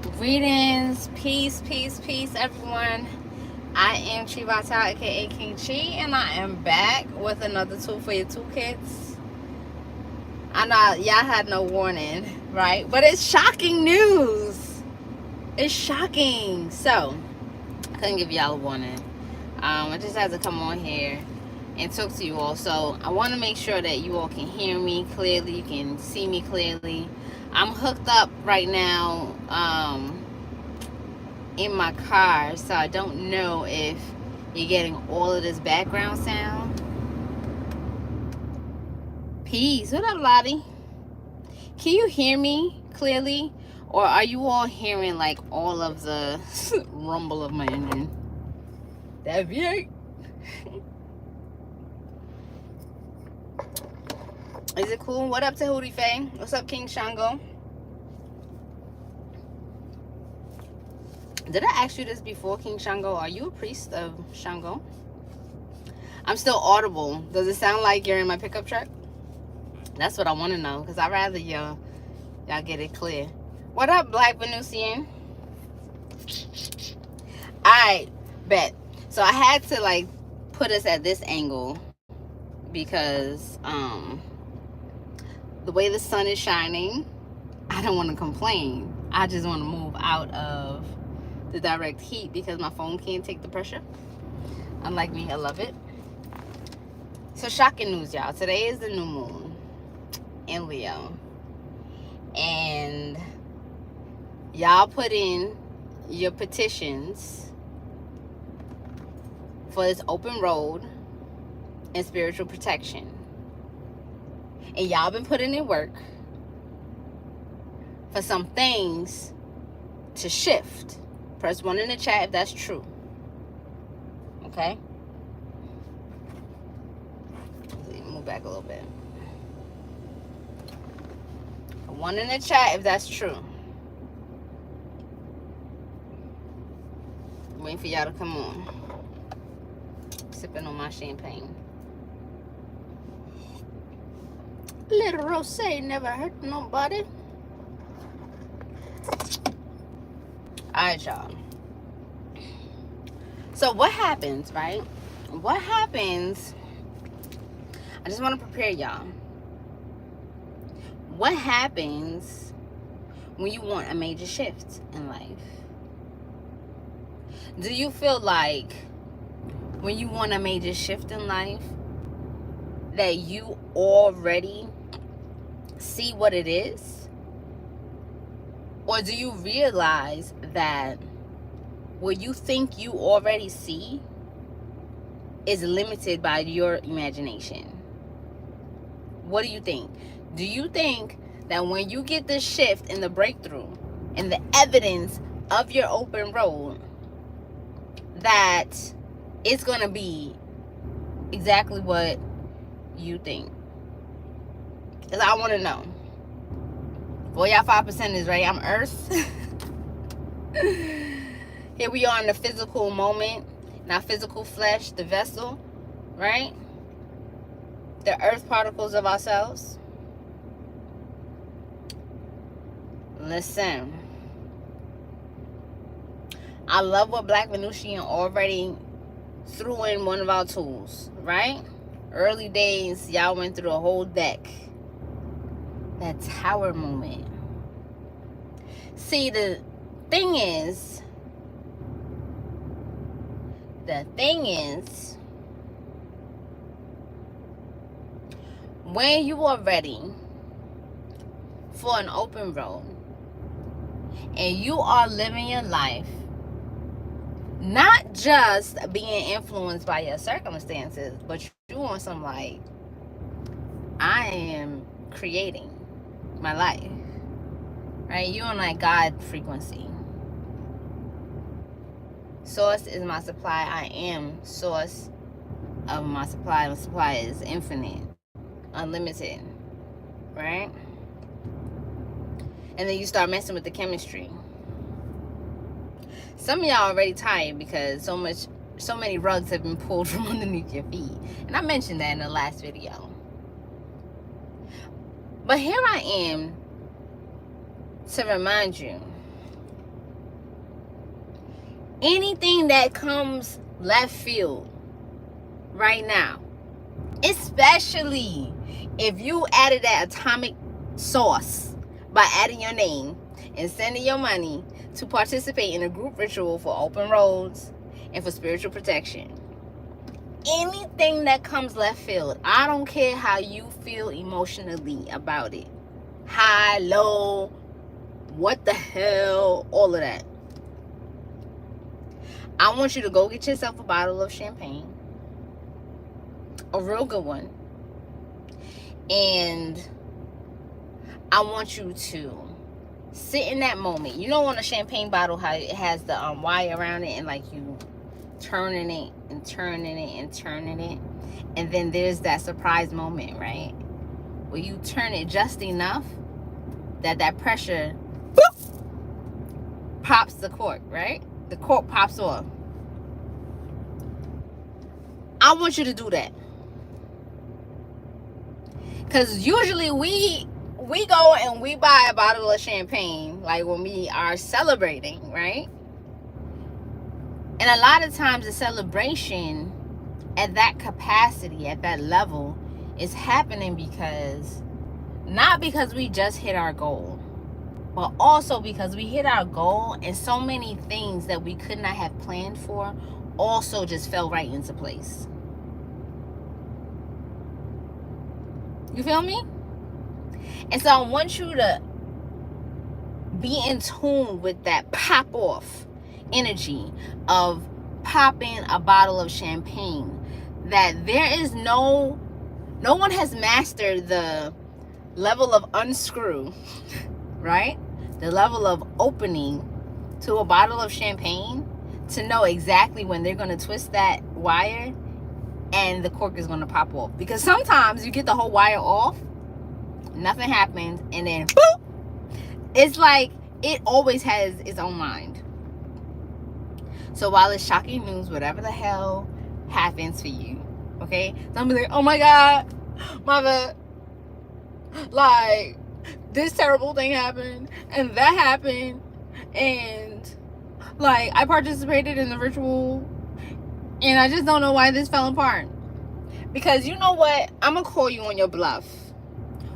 Greetings, peace, peace, peace, everyone. I am Chi Vital, aka King Chi, and I am back with another tool for your toolkits. I know y'all had no warning, right? But it's shocking news. It's shocking. So, I couldn't give y'all a warning. I just had to come on here and talk to you all. So, I want to make sure that you all can hear me clearly, you can see me clearly. I'm hooked up right now. In my car, so I don't know if you're getting all of this background sound. Peace. What up, Lottie? Can you hear me clearly? Or are you all hearing like all of the rumble of my engine? That V8. Is it cool? What up to Hootie Faye? What's up, King Shango? Did I ask you this before, King Shango? Are you a priest of Shango? I'm still audible. Does it sound like you're in my pickup truck? That's what I want to know, because I'd rather y'all get it clear. What up, Black Venusian? Alright, bet. So I had to like put us at this angle because the way the sun is shining, I don't want to complain. I just want to move out of the direct heat because my phone can't take the pressure. Unlike me, I love it. So shocking news, y'all. Today is the new moon in Leo. And y'all put in your petitions for this open road and spiritual protection. And y'all been putting in work for some things to shift. Press 1 in the chat if that's true. Okay? Move back a little bit. 1 in the chat if that's true. I'm waiting for y'all to come on. Sipping on my champagne. Little rosé never hurt nobody. Alright, y'all. So what happens, right? What happens? I just want to prepare y'all. What happens when you want a major shift in life? Do you feel like when you want a major shift in life that you already see what it is? Or do you realize that what you think you already see is limited by your imagination? What do you think? Do you think that when you get the shift and the breakthrough and the evidence of your open road, that it's going to be exactly what you think? Because I want to know. Well, y'all 5%ers, right? I'm Earth. Here we are in the physical moment, in our physical flesh, the vessel, right? The earth particles of ourselves. Listen. I love what Black Venusian already threw in one of our tools, right? Early days, y'all went through a whole deck. That tower moment. See, the thing is, when you are ready for an open road and you are living your life, not just being influenced by your circumstances, but you want some like, I am creating my life, right? You on like God frequency. Source is my supply. I am source of my supply. My supply is infinite, unlimited, right? And then you start messing with the chemistry. Some of y'all already tired because so many rugs have been pulled from underneath your feet. And I mentioned that in the last video. But here I am to remind you anything that comes left field right now, especially if you added that atomic sauce by adding your name and sending your money to participate in a group ritual for open roads and for spiritual protection. Anything that comes left field, I don't care how you feel emotionally about it. High, low, what the hell, all of that. I want you to go get yourself a bottle of champagne, a real good one, and I want you to sit in that moment. You know, on a champagne bottle, how it has the wire around it, and like you turning it and turning it and turning it, and then there's that surprise moment, right, where you turn it just enough that that pressure boop, pops the cork, right? The cork pops off. I want you to do that, because usually we go and we buy a bottle of champagne like when we are celebrating, right? And a lot of times the celebration at that capacity, at that level, is happening because, not because we just hit our goal, but also because we hit our goal and so many things that we could not have planned for also just fell right into place. You feel me? And so I want you to be in tune with that pop off energy of popping a bottle of champagne. That there is no one has mastered the level of unscrew, right? The level of opening to a bottle of champagne to know exactly when they're going to twist that wire and the cork is going to pop off. Because sometimes you get the whole wire off, nothing happens, and then boop, it's like it always has its own mind. So while it's shocking news, whatever the hell happens for you, okay, don't be like, oh my God, mother, like this terrible thing happened and that happened, and like I participated in the ritual and I just don't know why this fell apart. Because you know what, I'm gonna call you on your bluff.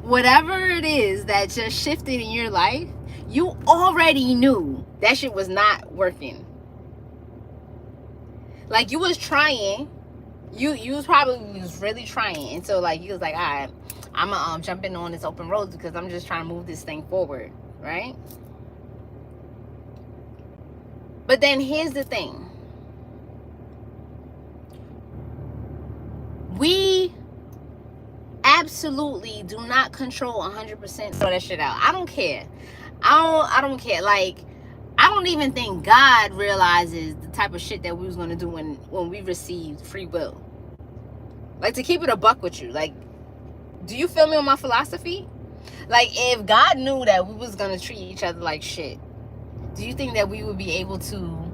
Whatever it is that just shifted in your life, you already knew that shit was not working. Like, you was trying, you was probably was really trying, and so like you was like, all right, I'm gonna jump in on this open road because I'm just trying to move this thing forward, right? But then here's the thing, we absolutely do not control 100% throw that shit out. I don't care. I don't care. Like, I don't even think God realizes the type of shit that we was going to do when we received free will. Like, to keep it a buck with you, like, do you feel me on my philosophy? Like, if God knew that we was going to treat each other like shit, do you think that we would be able to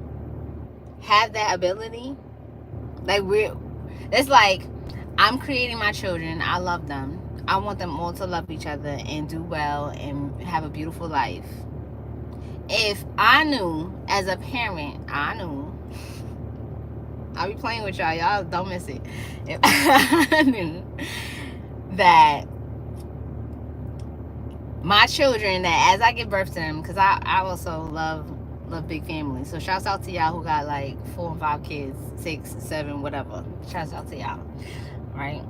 have that ability? Like, it's like, I'm creating my children. I love them. I want them all to love each other and do well and have a beautiful life. If I knew, as a parent, I'll be playing with y'all. Y'all don't miss it. If I knew that my children, that as I give birth to them, because I also love big families. So shouts out to y'all who got like 4 and 5 kids, 6, 7, whatever. Shouts out to y'all, right?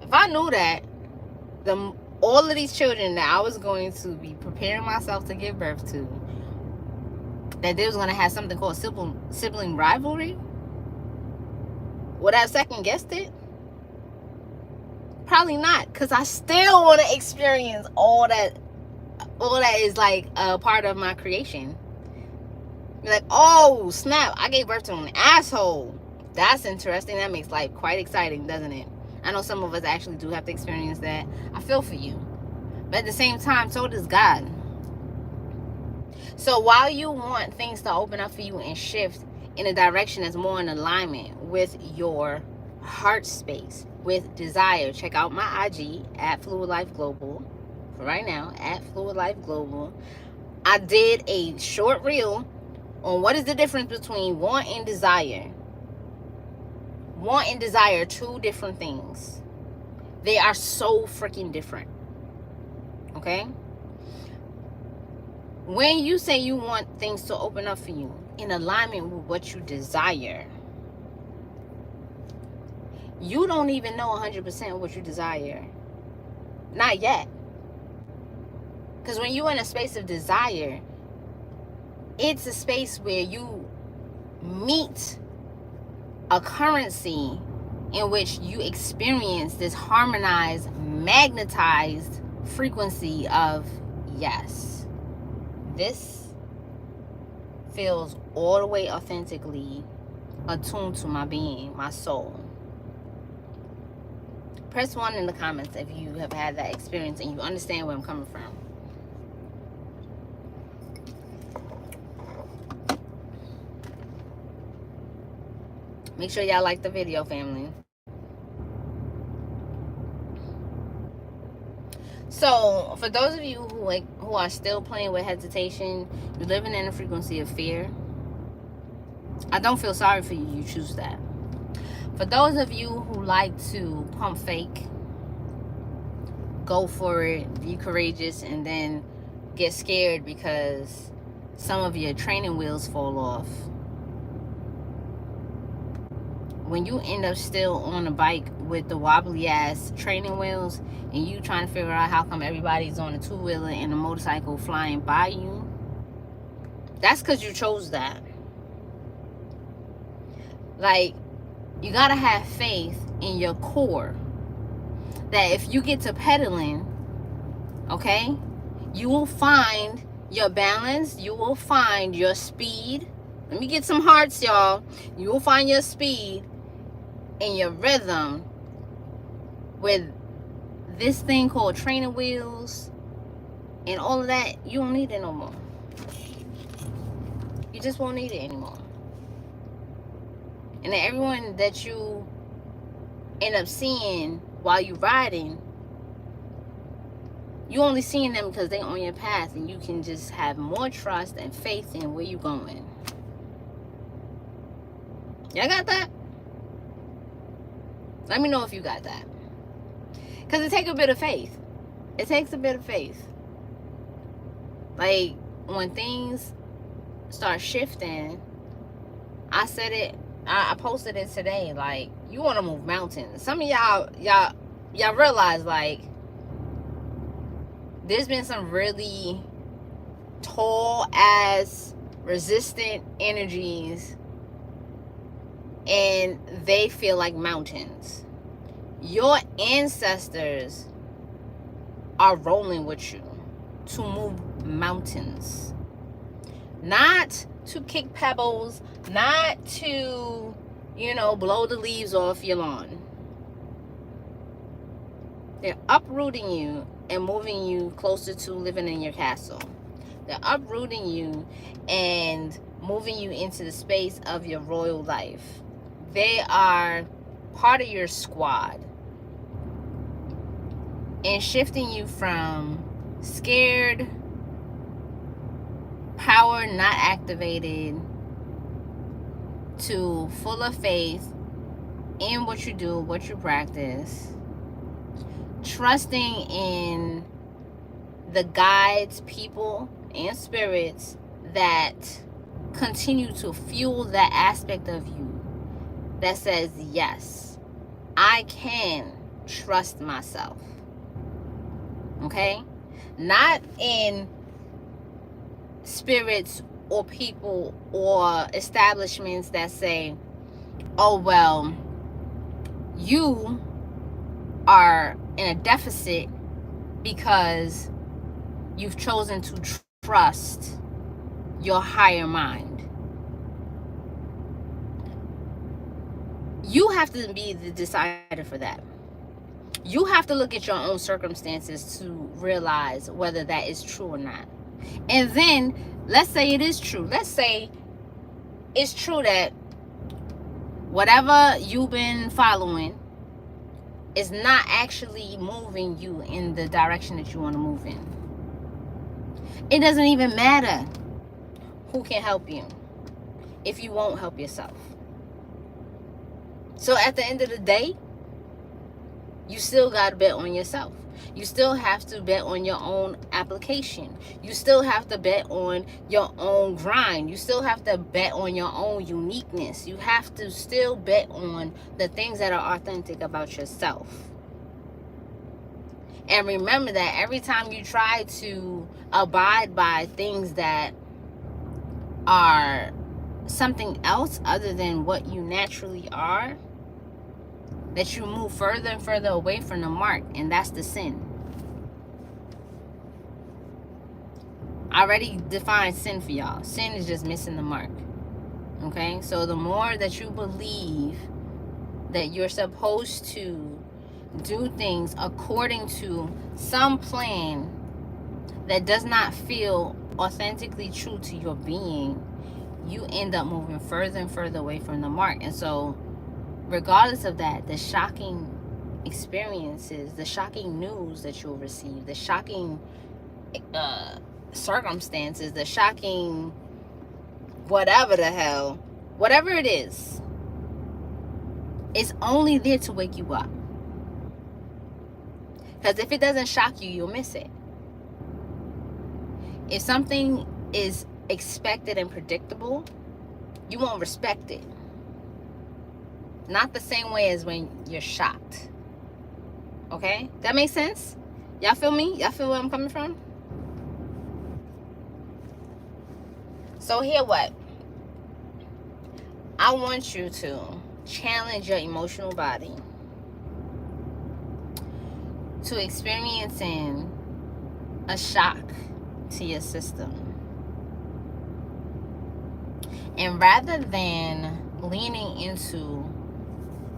If I knew that all of these children that I was going to be preparing myself to give birth to, that they was going to have something called sibling rivalry, would I have second guessed it? Probably not, because I still want to experience all that is like a part of my creation. You're like, oh snap, I gave birth to an asshole. That's interesting. That makes life quite exciting, doesn't it? I know some of us actually do have to experience that. I feel for you. But at the same time, so does God. So while you want things to open up for you and shift in a direction that's more in alignment with your heart space, with desire, check out my IG at Fluid Life Global. For right now, at Fluid Life Global. I did a short reel on what is the difference between want and desire. Want and desire are two different things. They are so freaking different. Okay? When you say you want things to open up for you in alignment with what you desire, you don't even know 100% what you desire. Not yet. Because when you're in a space of desire, it's a space where you meet a currency in which you experience this harmonized, magnetized frequency of yes. This feels all the way authentically attuned to my being, my soul. Press 1 in the comments if you have had that experience and you understand where I'm coming from. Make sure y'all like the video, family. So, for those of you who are still playing with hesitation, you're living in a frequency of fear. I don't feel sorry for you. You choose that. For those of you who like to pump fake, go for it, be courageous, and then get scared because some of your training wheels fall off. When you end up still on a bike with the wobbly ass training wheels and you trying to figure out how come everybody's on a two-wheeler and a motorcycle flying by you, that's because you chose that. Like, you gotta have faith in your core that if you get to pedaling, okay, you will find your balance, you will find your speed. Let me get some hearts, y'all. You will find your speed and your rhythm with this thing called training wheels and all of that. You don't need it no more. You just won't need it anymore. And then everyone that you end up seeing while you're riding, you only seeing them because they're on your path, and you can just have more trust and faith in where you're going. Y'all got that? Let me know if you got that. Because it takes a bit of faith. It takes a bit of faith. Like, when things start shifting, I said it, I posted it today, like, you want to move mountains. Some of y'all realize, like, there's been some really tall ass resistant energies and they feel like mountains. Your ancestors are rolling with you to move mountains, not to kick pebbles, not to, blow the leaves off your lawn. They're uprooting you and moving you closer to living in your castle. They're uprooting you and moving you into the space of your royal life. They are part of your squad and shifting you from scared, power not activated, to full of faith in what you do, what you practice, trusting in the guides, people, and spirits that continue to fuel that aspect of you that says, yes, I can trust myself. Okay? Not in spirits or people or establishments that say, oh, well, you are in a deficit because you've chosen to trust your higher mind. You have to be the decider for that. You have to look at your own circumstances to realize whether that is true or not. And then, let's say it is true. Let's say it's true that whatever you've been following is not actually moving you in the direction that you want to move in. It doesn't even matter who can help you. if you won't help yourself? So at the end of the day, you still got to bet on yourself. You still have to bet on your own application. You still have to bet on your own grind. You still have to bet on your own uniqueness. You have to still bet on the things that are authentic about yourself. And remember that every time you try to abide by things that are something else other than what you naturally are, that you move further and further away from the mark, and that's the sin. I already defined sin for y'all. Sin is just missing the mark. Okay? So the more that you believe that you're supposed to do things according to some plan that does not feel authentically true to your being, you end up moving further and further away from the mark. And so regardless of that, the shocking experiences, the shocking news that you'll receive, the shocking circumstances, the shocking whatever the hell, whatever it is, it's only there to wake you up. Because if it doesn't shock you, you'll miss it. If something is expected and predictable, you won't respect it. Not the same way as when you're shocked. Okay? That makes sense? Y'all feel me? Y'all feel where I'm coming from? So here what? I want you to challenge your emotional body to experiencing a shock to your system. And rather than leaning into,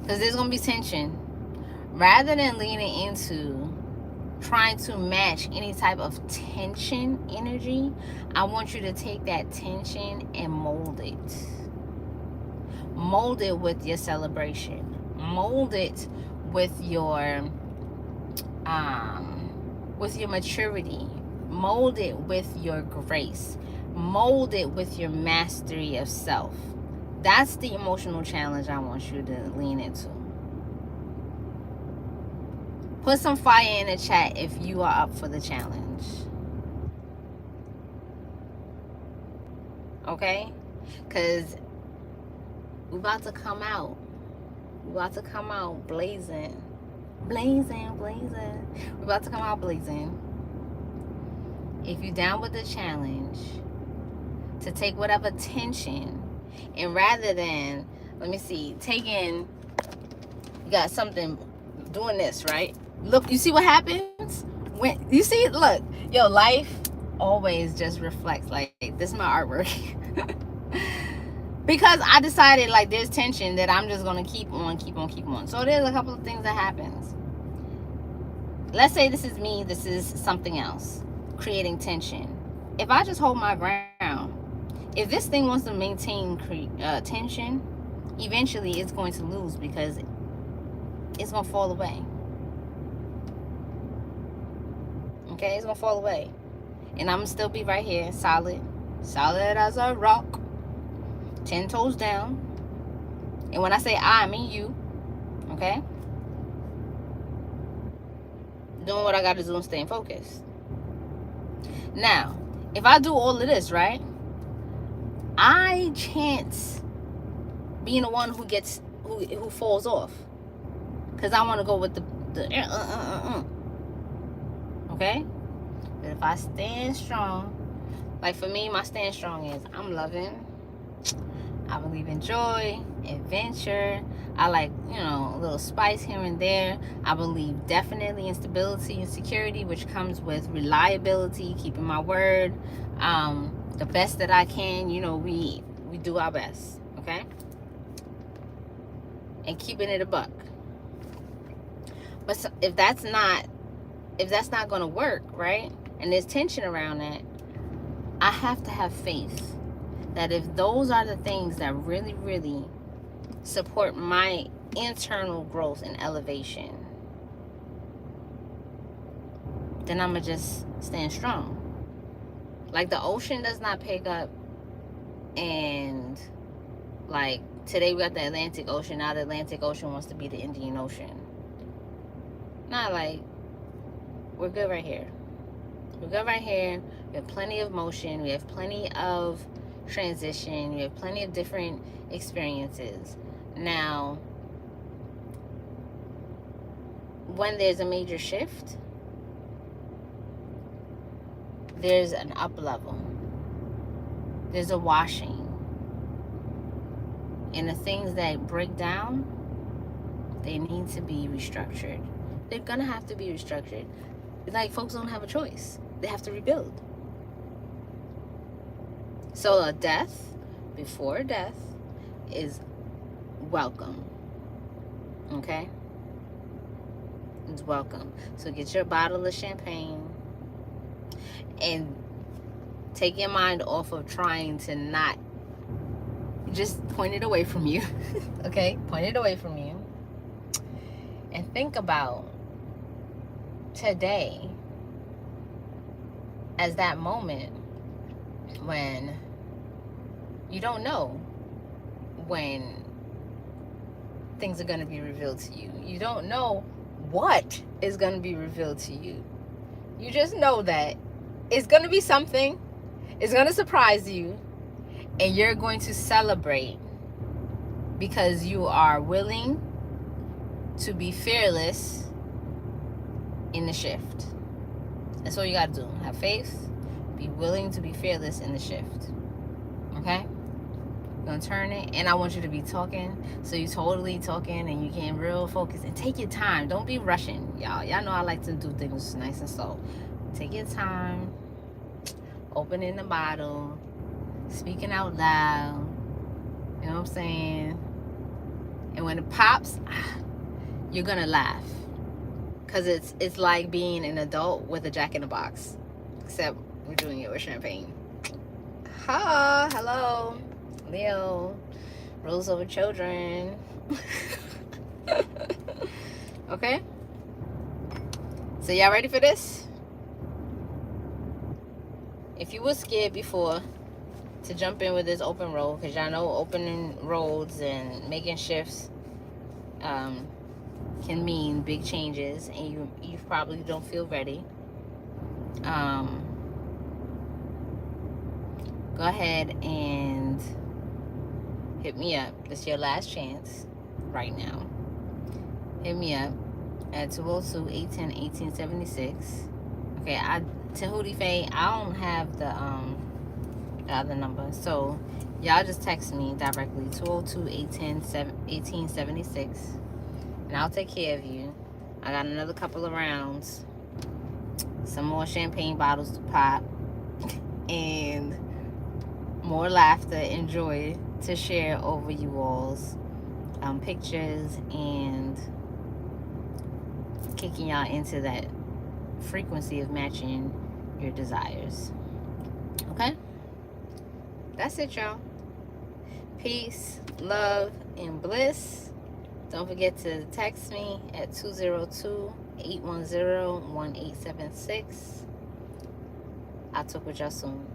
because there's going to be tension, rather than leaning into trying to match any type of tension energy, I want you to take that tension and mold it. Mold it with your celebration. Mold it with your maturity. Mold it with your grace. Mold it with your mastery of self. That's the emotional challenge I want you to lean into. Put some fire in the chat if you are up for the challenge. Okay? Because we're about to come out. We're about to come out blazing. Blazing. We're about to come out blazing. If you're down with the challenge, to take whatever tension, and rather than, let me see, taking, you got something, doing this, right? Look, you see what happens? When you see it, look, your life always just reflects, like, this is my artwork. Because I decided, like, there's tension that I'm just going to keep on. So there's a couple of things that happens. Let's say this is me, this is something else, creating tension. If I just hold my ground, if this thing wants to maintain tension, eventually it's going to lose because it's going to fall away. Okay, it's going to fall away. And I'm going to still be right here, solid as a rock, 10 toes down. And when I say I mean you, okay? Doing what I got to do and staying focused. Now, if I do all of this, right, I chance being the one who falls off, because I want to go with the okay? But if I stand strong, like for me, my stand strong is I'm loving, I believe in joy, adventure. I like, a little spice here and there. I believe definitely in stability and security, which comes with reliability, keeping my word, the best that I can. We do our best, okay? And keeping it a buck. But if that's not going to work, right? And there's tension around that, I have to have faith that if those are the things that really, really support my internal growth and elevation, then I'm going to just stand strong. Like the ocean does not pick up and Like, today we got the Atlantic Ocean. Now the Atlantic Ocean wants to be the Indian Ocean. Not like, we're good right here. We're good right here. We have plenty of motion. We have plenty of transition. We have plenty of different experiences. Now, when there's a major shift, there's an up level. There's a washing. And the things that break down, they need to be restructured. They're gonna have to be restructured. Like, folks don't have a choice. They have to rebuild. So a death before death is welcome. Okay? It's welcome. So get your bottle of champagne and take your mind off of trying to not, just point it away from you. Okay? Point it away from you. And think about today as that moment when you don't know when things are going to be revealed to you. You don't know what is going to be revealed to you. You just know that it's going to be something. It's going to surprise you. And you're going to celebrate because you are willing to be fearless in the shift. That's all you got to do. Have faith. Be willing to be fearless in the shift. Okay? You're going to turn it. And I want you to be talking. So you're totally talking and you can real focus. And take your time. Don't be rushing, y'all. Y'all know I like to do things nice and slow. Take your time. Opening the bottle. Speaking out loud. You know what I'm saying? And when it pops, you're going to laugh. Because it's like being an adult with a Jack in the Box. Except we're doing it with champagne. Ha! Hello. Leo. Rules over children. Okay? So y'all ready for this? If you were scared before to jump in with this open road, because y'all know opening roads and making shifts can mean big changes, and you probably don't feel ready. Go ahead and hit me up. It's your last chance right now. Hit me up at 202-810-1876. Okay, Tahuti Faye, I don't have the other number, so y'all just text me directly, 202-810-1876, and I'll take care of you. I got another couple of rounds, some more champagne bottles to pop, and more laughter and joy to share over you all's pictures, and kicking y'all into that frequency of matching your desires. Okay? That's it, y'all. Peace, love, and bliss. Don't forget to text me at 202-810-1876. I'll talk with y'all soon.